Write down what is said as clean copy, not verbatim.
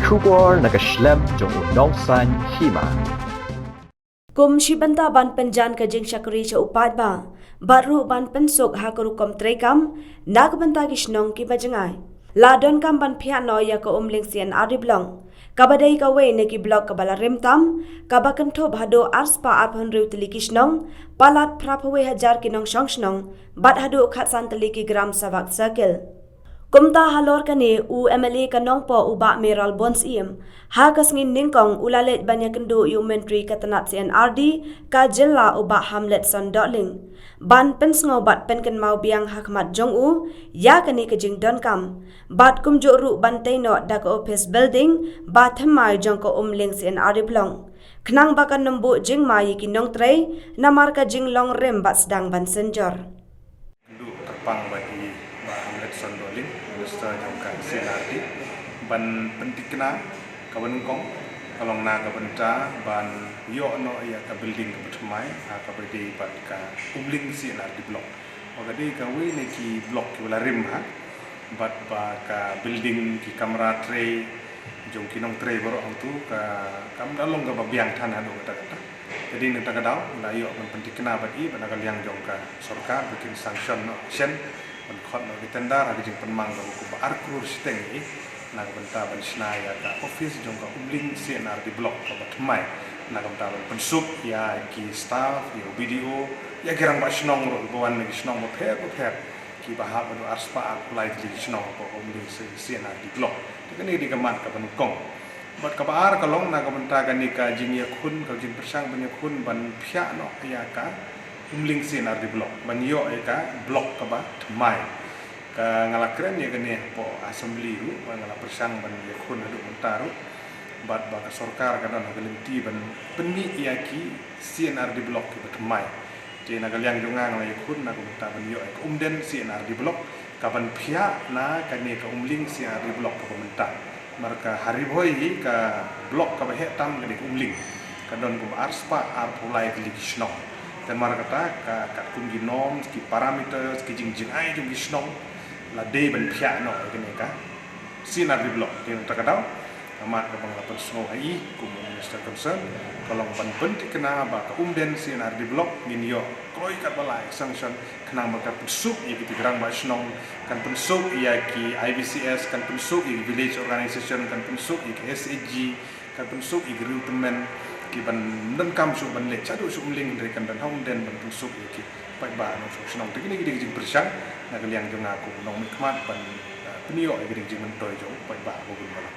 Shubor nakaslem jong unongsan hima. Kum shibanta ban penjan ka jing syakuri cha upat ba. Baru ban pensuk ha kurukom trekam nagbanta gishnong ki bajangai. Ladon kam ban pihak no ya ka umling sian ariblong. Kabadai ka we neki blok kabala remtam kabakento bhado arspa arphon riu teli kishnong palat prapawe hajar kinong shongshnong bat hado khatsan teli ki gram savak circle. Kumta halor kani u MLA kanong po uba meral bons iem ha kasngin ningkong ulalet banyak kendo yu menteri katanat CNRD ka jilla uba hamlet son dotling ban pensngo bat penken mau biang hakmat jong u ya kani kejing don kam bat kumjo ru ban taino da ka office building ba thamai jong ko umling CNRD blong knang bakan nembu jing mai kinong trei namar ka jing long rem bat sedang ban senjor terpang bagi Hamlet Sondoling, Minister Jongkan CNRD, ban pentikna kawan kong, kalong na kabanta ban yo no ya ka building ka betmai, ka bedi bat ka umling CNRD block. Wakadi ka we ne ki block ki wala rim ha, bat ba ka building ki kamera tray, jong kinong tray baru autu ka kam dalong ka babiang tan ado kata. Jadi nang tagadaw, layo ban pentikna bat i ban agal yang jong ka sorka bikin sanction no action. Khot no ditendar agi jing penmang ka ku ar krur siteng i na benta ban snaya ka office jong ka umling CNRD block ka batmai na benta ban pensuk ya ki staff ya video ya gerang ba snong ro bawan ni snong mo pher ki bahab adu arspa apply di snong ko umling CNRD block tikani di kamat ka ban kong bat ka baar kalong na benta ka ni ka jing ya khun ka jing persang ban ya khun ban phya no ya ka umling CNRD block banyo eka block ka ba tmai ka ngalakren ya kene po assembly ru ngala persang ban ya khun adu montaru bat ba ka sarkar ka dan galinti ban penni yaki CNRD block ka tmai je na galyang jongang ya khun na kumta banyo eka umden CNRD block ka ban phia na kane ka umling CNRD block ka menta marka hari boy ka block ka ba hetam kane umling ka don kum arspa ar pulai klikisno dan markata ka kungi norm ki parameters ki jingjing ai jung gisnong la de ban phya no kene ka CNRD block tin takadaw amat ka bang lapon snow ai ku minister concern kolong ban penti kena ba ka umden CNRD block ninyo kroi ka balai sanction kena maka pensuk ya ki tigrang ba snong kan pensuk ya ki IBCS kan pensuk ya village organization kan pensuk ya ki SAG kan pensuk ya recruitment ki ban dan kam su ban le chadu su umling dari kan dan hong den ban pensuk ki pai ba no su snong tikini gidi jing persang na galiang jong aku nong mikmat ban penio gidi jing mentoy jong pai ba bo gun bala